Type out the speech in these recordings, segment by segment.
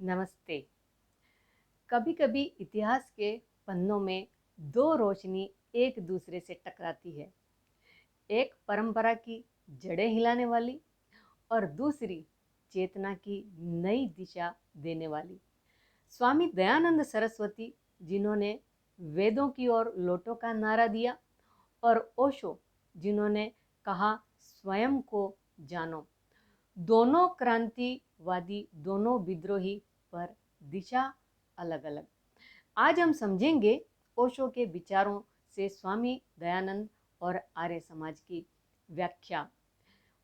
नमस्ते। कभी कभी इतिहास के पन्नों में दो रोशनी एक दूसरे से टकराती है। एक परंपरा की जड़ें हिलाने वाली और दूसरी चेतना की नई दिशा देने वाली। स्वामी दयानंद सरस्वती, जिन्होंने वेदों की ओर लौटो का नारा दिया, और ओशो, जिन्होंने कहा स्वयं को जानो। दोनों क्रांतिवादी, दोनों विद्रोही, पर दिशा अलग अलग। आज हम समझेंगे ओशो के विचारों से स्वामी दयानंद और आर्य समाज की व्याख्या।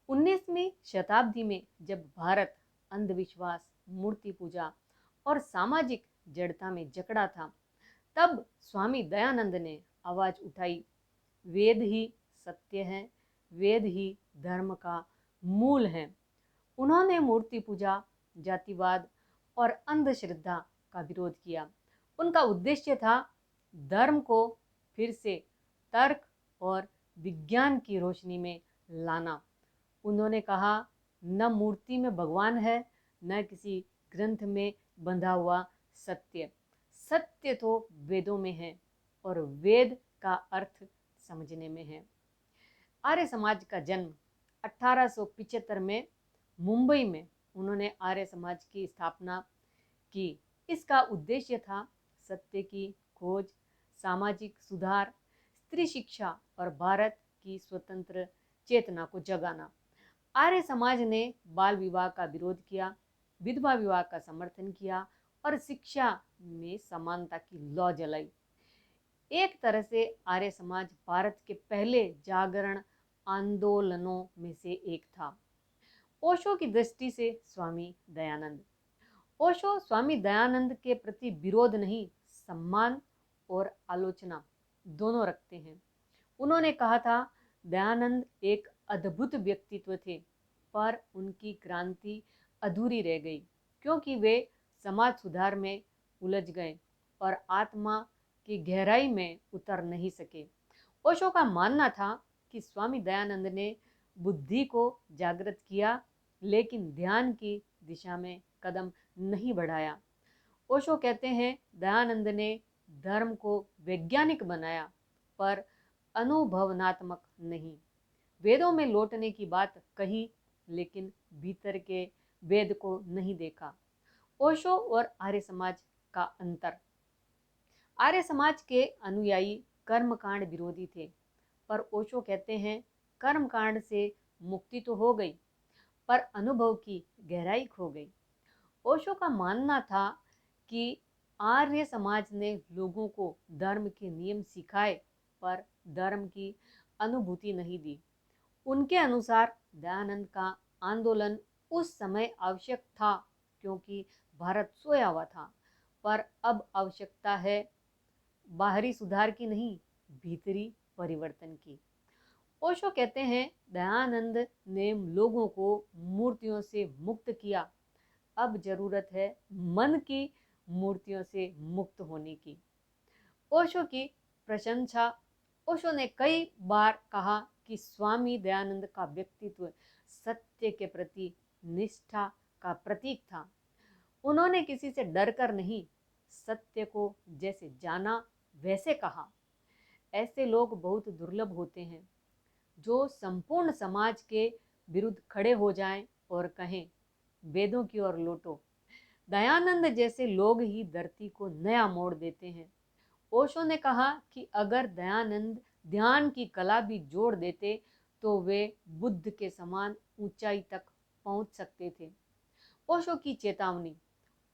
19वीं शताब्दी में जब भारत अंधविश्वास, मूर्ति पूजा और सामाजिक जड़ता में जकड़ा था, तब स्वामी दयानंद ने आवाज उठाई, वेद ही सत्य है, वेद ही धर्म का मूल है। उन्होंने मूर्ति पूजा, जातिवाद और अंधश्रद्धा का विरोध किया। उनका उद्देश्य था धर्म को फिर से तर्क और विज्ञान की रोशनी में लाना। उन्होंने कहा, न मूर्ति में भगवान है, न किसी ग्रंथ में बंधा हुआ सत्य। सत्य तो वेदों में है और वेद का अर्थ समझने में है। आर्य समाज का जन्म 1875 में मुंबई में उन्होंने आर्य समाज की स्थापना की। इसका उद्देश्य था सत्य की खोज, सामाजिक सुधार, स्त्री शिक्षा और भारत की स्वतंत्र चेतना को जगाना। आर्य समाज ने बाल विवाह का विरोध किया, विधवा विवाह का समर्थन किया और शिक्षा में समानता की लौ जलाई। एक तरह से आर्य समाज भारत के पहले जागरण आंदोलनों में से एक था। ओशो की दृष्टि से स्वामी दयानंद। ओशो स्वामी दयानंद के प्रति विरोध नहीं, सम्मान और आलोचना दोनों रखते हैं। उन्होंने कहा था, दयानंद एक अद्भुत व्यक्तित्व थे, पर उनकी क्रांति अधूरी रह गई क्योंकि वे समाज सुधार में उलझ गए और आत्मा की गहराई में उतर नहीं सके। ओशो का मानना था कि स्वामी दयानंद ने बुद्धि को जागृत किया, लेकिन ध्यान की दिशा में कदम नहीं बढ़ाया। ओशो कहते हैं, दयानंद ने धर्म को वैज्ञानिक बनाया, पर अनुभवनात्मक नहीं। वेदों में लौटने की बात कही, लेकिन भीतर के वेद को नहीं देखा। ओशो और आर्य समाज का अंतर। आर्य समाज के अनुयायी कर्मकांड विरोधी थे, पर ओशो कहते हैं, कर्मकांड से मुक्ति तो हो गई, पर अनुभव की गहराई खो गई। ओशो का मानना था कि आर्य समाज ने लोगों को धर्म के नियम सिखाए, पर धर्म की अनुभूति नहीं दी। उनके अनुसार दयानंद का आंदोलन उस समय आवश्यक था क्योंकि भारत सोया हुआ था, पर अब आवश्यकता है बाहरी सुधार की नहीं, भीतरी परिवर्तन की। ओशो कहते हैं, दयानंद ने लोगों को मूर्तियों से मुक्त किया, अब जरूरत है मन की मूर्तियों से मुक्त होने की। ओशो की प्रशंसा। ओशो ने कई बार कहा कि स्वामी दयानंद का व्यक्तित्व सत्य के प्रति निष्ठा का प्रतीक था। उन्होंने किसी से डरकर नहीं, सत्य को जैसे जाना वैसे कहा। ऐसे लोग बहुत दुर्लभ होते हैं जो संपूर्ण समाज के विरुद्ध खड़े हो जाएं और कहें, वेदों की ओर लौटो। दयानंद जैसे लोग ही धरती को नया मोड़ देते हैं। ओशो ने कहा कि अगर दयानंद ध्यान की कला भी जोड़ देते तो वे बुद्ध के समान ऊंचाई तक पहुंच सकते थे। ओशो की चेतावनी।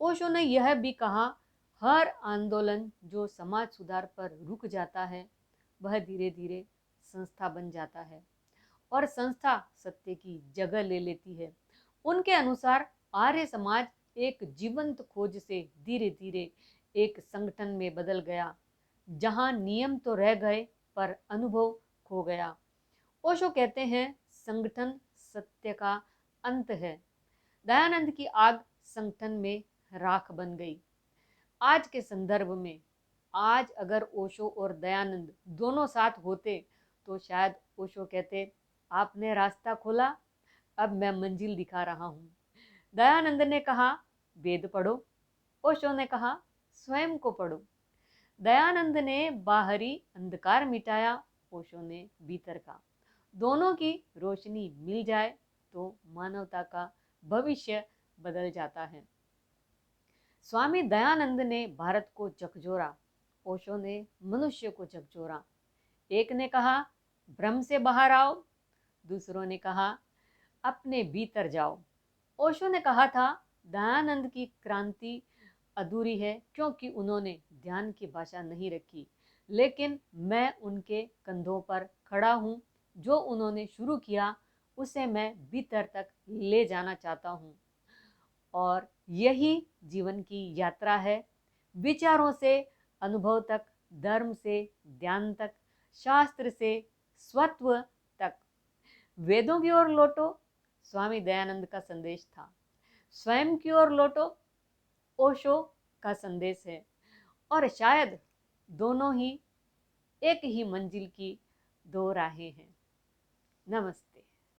ओशो ने यह भी कहा, हर आंदोलन जो समाज सुधार पर रुक जाता है, वह धीरे धीरे संस्था बन जाता है और संस्था सत्य की जगह ले लेती है। उनके अनुसार आर्य समाज एक जीवंत खोज से धीरे धीरे एक संगठन में बदल गया, जहां नियम तो रह गए पर अनुभव खो गया। ओशो कहते हैं, संगठन सत्य का अंत है। दयानंद की आग संगठन में राख बन गई। आज के संदर्भ में, आज अगर ओशो और दयानंद दोनों साथ होते तो शायद ओशो कहते, आपने रास्ता खोला, अब मैं मंजिल दिखा रहा हूँ। दयानंद ने कहा, वेद पढ़ो, ओशो ने कहा, स्वयं को पढ़ो। दयानंद ने बाहरी अंधकार मिटाया, ओशो ने भीतर का। दोनों की रोशनी मिल जाए तो मानवता का भविष्य बदल जाता है। स्वामी दयानंद ने भारत को झकझोरा, ओशो ने मनुष्य को झकझोरा। एक ने कहा, भ्रम से बाहर आओ, दूसरों ने कहा, अपने भीतर जाओ। ओशो ने कहा था, दयानंद की क्रांति अधूरी है क्योंकि उन्होंने ध्यान की भाषा नहीं रखी, लेकिन मैं उनके कंधों पर खड़ा हूँ। जो उन्होंने शुरू किया उसे मैं भीतर तक ले जाना चाहता हूँ। और यही जीवन की यात्रा है, विचारों से अनुभव तक, धर्म से ध्यान तक, शास्त्र से स्वत्व तक। वेदों की ओर लौटो, स्वामी दयानंद का संदेश था। स्वयं की ओर लौटो, ओशो का संदेश है। और शायद दोनों ही एक ही मंजिल की दो राहें हैं। नमस्ते।